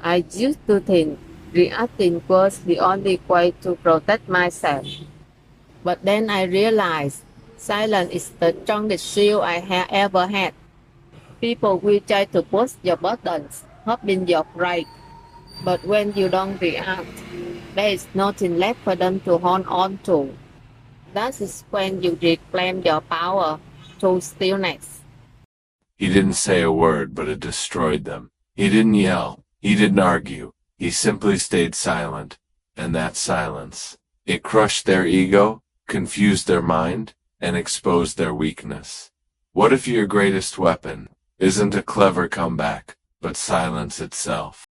I used to think reacting was the only way to protect myself. But then I realized silence is the strongest shield I have ever had. People will try to push your buttons, hoping you're right. But when you don't react, there is nothing left for them to hold on to. That is when you reclaim your power through stillness. He didn't say a word, but it destroyed them. He didn't yell. He didn't argue. He simply stayed silent. And that silence, it crushed their ego, confused their mind, and exposed their weakness. What if your greatest weapon isn't a clever comeback, but silence itself?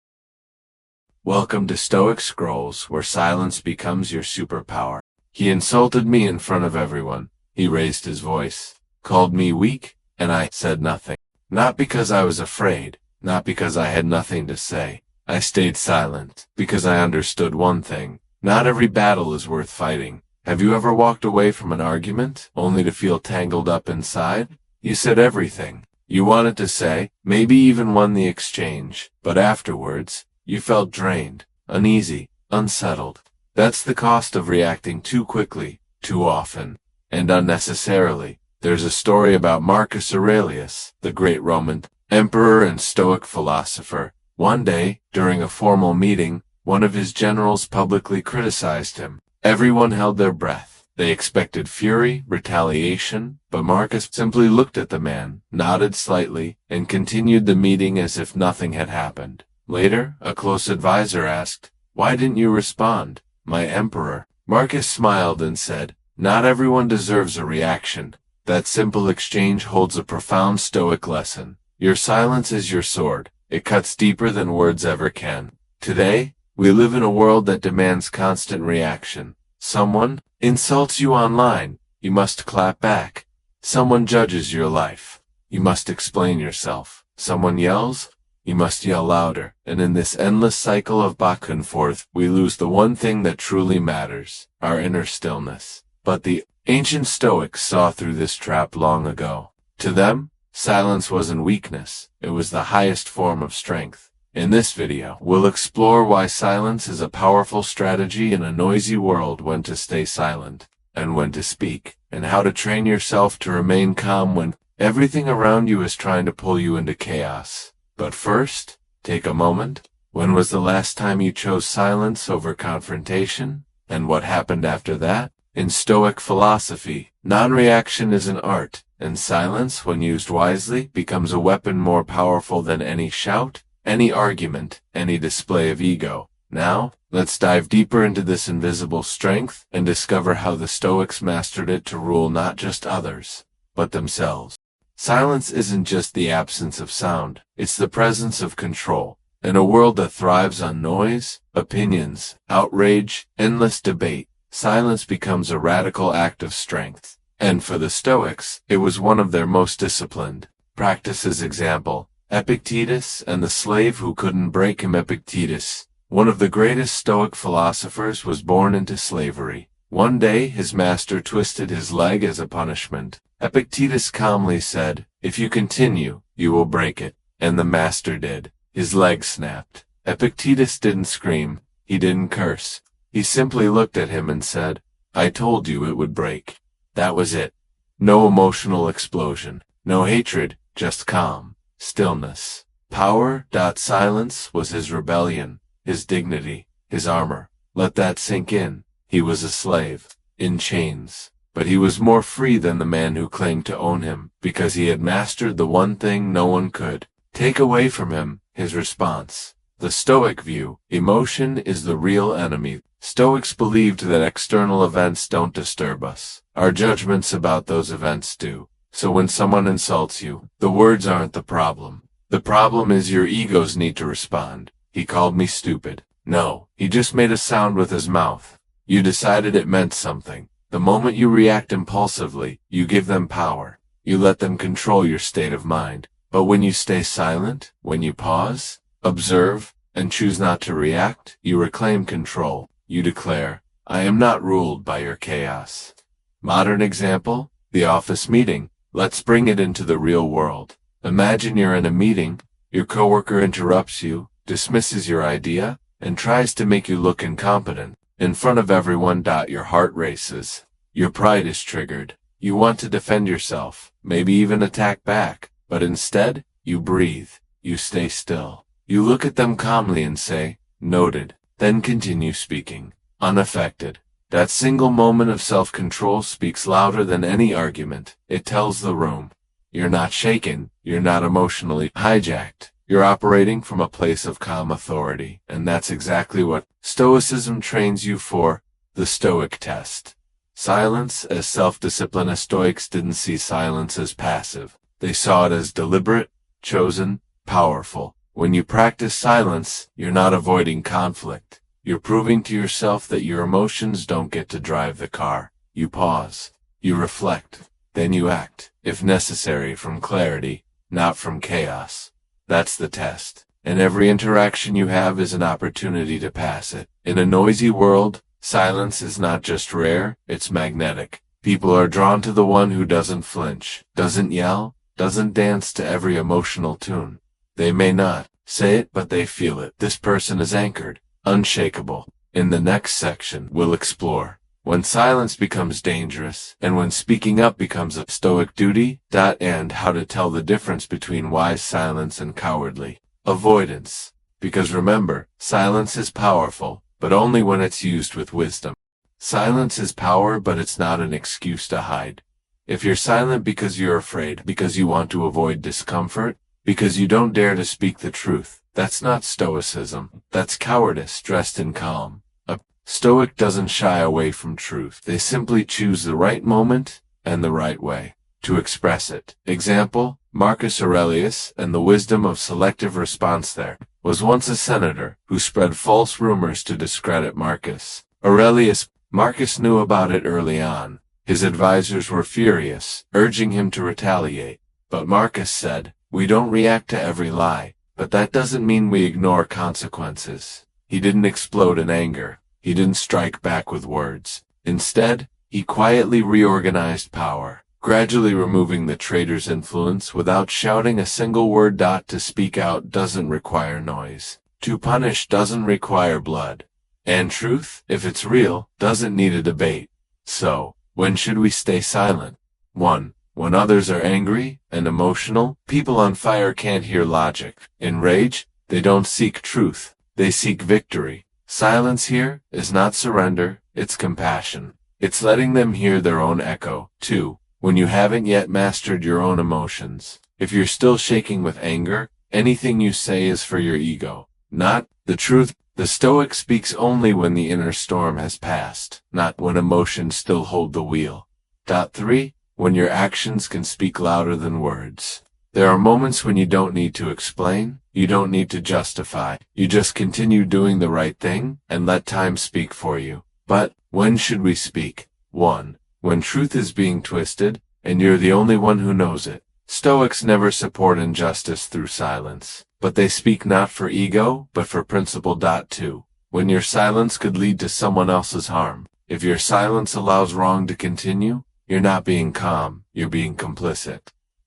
Welcome to Stoic Scrolls, where silence becomes your superpower. He insulted me in front of everyone. He raised his voice, called me weak, and I said nothing. Not because I was afraid, not because I had nothing to say. I stayed silent, because I understood one thing. Not every battle is worth fighting. Have you ever walked away from an argument, only to feel tangled up inside? You said everything you wanted to say, maybe even won the exchange, but afterwards, you felt drained, uneasy, unsettled. That's the cost of reacting too quickly, too often, and unnecessarily. There's a story about Marcus Aurelius, the great Roman emperor and Stoic philosopher. One day, during a formal meeting, one of his generals publicly criticized him. Everyone held their breath. They expected fury, retaliation, but Marcus simply looked at the man, nodded slightly, and continued the meeting as if nothing had happened. Later, a close advisor asked, "Why didn't you respond, my emperor?" Marcus smiled and said, "Not everyone deserves a reaction." That simple exchange holds a profound Stoic lesson. Your silence is your sword. It cuts deeper than words ever can. Today, we live in a world that demands constant reaction. Someone insults you online, you must clap back. Someone judges your life, you must explain yourself. Someone yells, you must yell louder. And in this endless cycle of back and forth, we lose the one thing that truly matters, our inner stillness. But the ancient Stoics saw through this trap long ago. To them, silence wasn't weakness, it was the highest form of strength. In this video, we'll explore why silence is a powerful strategy in a noisy world, when to stay silent, and when to speak, and how to train yourself to remain calm when everything around you is trying to pull you into chaos. But first, take a moment. When was the last time you chose silence over confrontation? And what happened after that? In Stoic philosophy, non-reaction is an art, and silence, when used wisely, becomes a weapon more powerful than any shout, any argument, any display of ego. Now, let's dive deeper into this invisible strength and discover how the Stoics mastered it to rule not just others, but themselves. Silence isn't just the absence of sound, it's the presence of control. In a world that thrives on noise, opinions, outrage, endless debate, silence becomes a radical act of strength. And for the Stoics, it was one of their most disciplined practices. Example, Epictetus and the slave who couldn't break him. Epictetus, one of the greatest Stoic philosophers, was born into slavery. One day, his master twisted his leg as a punishment. Epictetus calmly said, "If you continue, you will break it." And the master did. His leg snapped. Epictetus didn't scream. He didn't curse. He simply looked at him and said, "I told you it would break." That was it. No emotional explosion. No hatred, just calm. Stillness. Power. Silence was his rebellion, his dignity, his armor. Let that sink in. He was a slave, in chains. But he was more free than the man who claimed to own him, because he had mastered the one thing no one could take away from him, his response. The Stoic view, emotion is the real enemy. Stoics believed that external events don't disturb us. Our judgments about those events do. So when someone insults you, the words aren't the problem. The problem is your ego's need to respond. He called me stupid. No, he just made a sound with his mouth. You decided it meant something. The moment you react impulsively, you give them power. You let them control your state of mind. But when you stay silent, when you pause, observe, and choose not to react, you reclaim control. You declare, "I am not ruled by your chaos." Modern example, the office meeting. Let's bring it into the real world. Imagine you're in a meeting, your coworker interrupts you, dismisses your idea, and tries to make you look incompetent. In front of everyone, your heart races. Your pride is triggered. You want to defend yourself, maybe even attack back, but instead, you breathe. You stay still. You look at them calmly and say, "Noted," then continue speaking, unaffected. That single moment of self-control speaks louder than any argument. It tells the room, you're not shaken, you're not emotionally hijacked. You're operating from a place of calm authority, and that's exactly what Stoicism trains you for, the Stoic test. Silence as self-discipline. The Stoics didn't see silence as passive. They saw it as deliberate, chosen, powerful. When you practice silence, you're not avoiding conflict. You're proving to yourself that your emotions don't get to drive the car. You pause. You reflect. Then you act, if necessary, from clarity, not from chaos. That's the test. And every interaction you have is an opportunity to pass it. In a noisy world, silence is not just rare, it's magnetic. People are drawn to the one who doesn't flinch, doesn't yell, doesn't dance to every emotional tune. They may not say it, but they feel it. This person is anchored, unshakable. In the next section, we'll explore when silence becomes dangerous, and when speaking up becomes a Stoic duty, and how to tell the difference between wise silence and cowardly avoidance. Because remember, silence is powerful, but only when it's used with wisdom. Silence is power, but it's not an excuse to hide. If you're silent because you're afraid, because you want to avoid discomfort, because you don't dare to speak the truth, that's not Stoicism. That's cowardice dressed in calm. A Stoic doesn't shy away from truth. They simply choose the right moment and the right way to express it. Example, Marcus Aurelius and the wisdom of selective response. There was once a senator who spread false rumors to discredit Marcus Aurelius. Marcus knew about it early on. His advisors were furious, urging him to retaliate. But Marcus said, "We don't react to every lie, but that doesn't mean we ignore consequences." He didn't explode in anger. He didn't strike back with words. Instead, he quietly reorganized power, gradually removing the traitor's influence without shouting a single word. To speak out doesn't require noise. To punish doesn't require blood. And truth, if it's real, doesn't need a debate. So, when should we stay silent? 1. When others are angry and emotional, people on fire can't hear logic. In rage, they don't seek truth. They seek victory. Silence here is not surrender, it's compassion. It's letting them hear their own echo. 2. When you haven't yet mastered your own emotions. If you're still shaking with anger, anything you say is for your ego, not the truth. The Stoic speaks only when the inner storm has passed, not when emotions still hold the wheel. 3. When your actions can speak louder than words. There are moments when you don't need to explain, you don't need to justify, you just continue doing the right thing and let time speak for you. But, when should we speak? 1. When truth is being twisted, and you're the only one who knows it. Stoics never support injustice through silence, but they speak not for ego, but for principle. 2. When your silence could lead to someone else's harm. If your silence allows wrong to continue, you're not being calm, you're being complicit.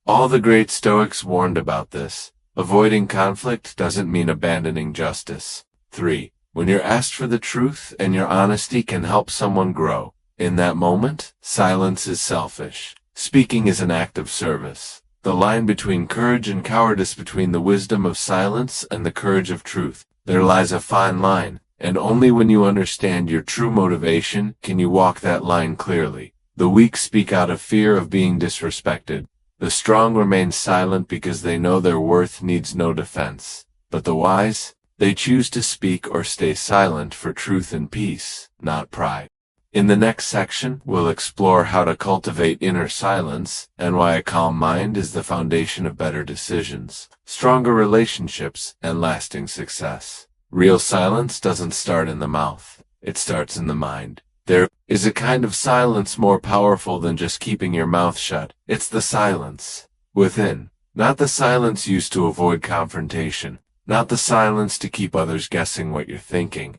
All the great Stoics warned about this. Avoiding conflict doesn't mean abandoning justice. 3. When you're asked for the truth and your honesty can help someone grow. In that moment, silence is selfish. Speaking is an act of service. The line between courage and cowardice, between the wisdom of silence and the courage of truth, there lies a fine line, and only when you understand your true motivation can you walk that line clearly. The weak speak out of fear of being disrespected. The strong remain silent because they know their worth needs no defense. But the wise, they choose to speak or stay silent for truth and peace, not pride. In the next section, we'll explore how to cultivate inner silence and why a calm mind is the foundation of better decisions, stronger relationships, and lasting success. Real silence doesn't start in the mouth. It starts in the mind. There is a kind of silence more powerful than just keeping your mouth shut. It's the silence within, not the silence used to avoid confrontation, not the silence to keep others guessing what you're thinking,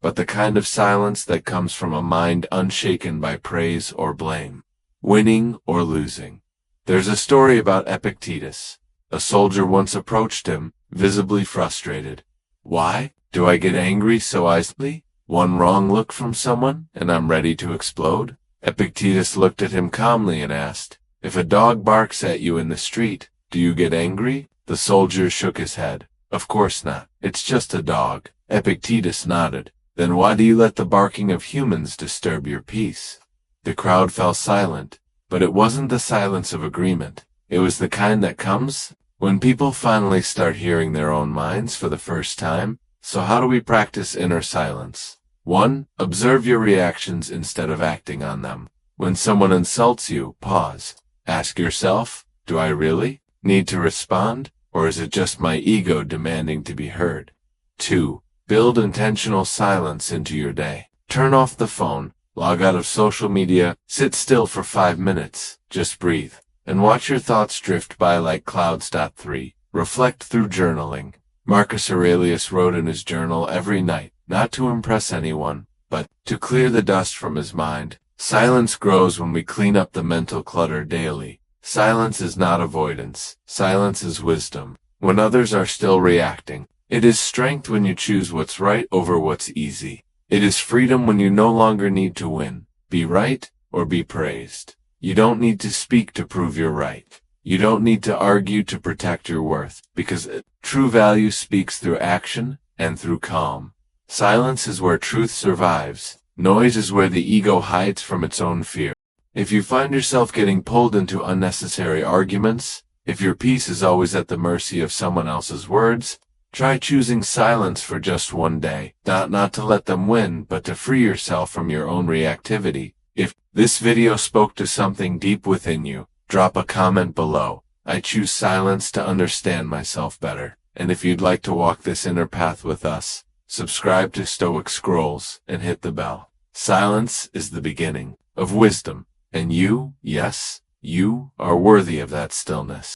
but the kind of silence that comes from a mind unshaken by praise or blame, winning or losing. There's a story about Epictetus. A soldier once approached him, visibly frustrated. Why do I get angry so easily? One wrong look from someone, and I'm ready to explode? Epictetus looked at him calmly and asked, "If a dog barks at you in the street, do you get angry?" The soldier shook his head. "Of course not. It's just a dog." Epictetus nodded. "Then why do you let the barking of humans disturb your peace?" The crowd fell silent, but it wasn't the silence of agreement. It was the kind that comes when people finally start hearing their own minds for the first time. So how do we practice inner silence? 1. Observe your reactions instead of acting on them. When someone insults you, pause. Ask yourself, do I really need to respond, or is it just my ego demanding to be heard? 2. Build intentional silence into your day. Turn off the phone, log out of social media, sit still for 5 minutes, just breathe, and watch your thoughts drift by like clouds. 3. Reflect through journaling. Marcus Aurelius wrote in his journal every night, not to impress anyone, but to clear the dust from his mind. Silence grows when we clean up the mental clutter daily. Silence is not avoidance. Silence is wisdom. When others are still reacting, it is strength when you choose what's right over what's easy. It is freedom when you no longer need to win, be right, or be praised. You don't need to speak to prove you're right. You don't need to argue to protect your worth, because true value speaks through action and through calm. Silence is where truth survives. Noise is where the ego hides from its own fear. If you find yourself getting pulled into unnecessary arguments, if your peace is always at the mercy of someone else's words, try choosing silence for just one day. Not to let them win, but to free yourself from your own reactivity. If this video spoke to something deep within you, drop a comment below. I choose silence to understand myself better. And if you'd like to walk this inner path with us, subscribe to Stoic Scrolls and hit the bell. Silence is the beginning of wisdom, and you, yes, you are worthy of that stillness.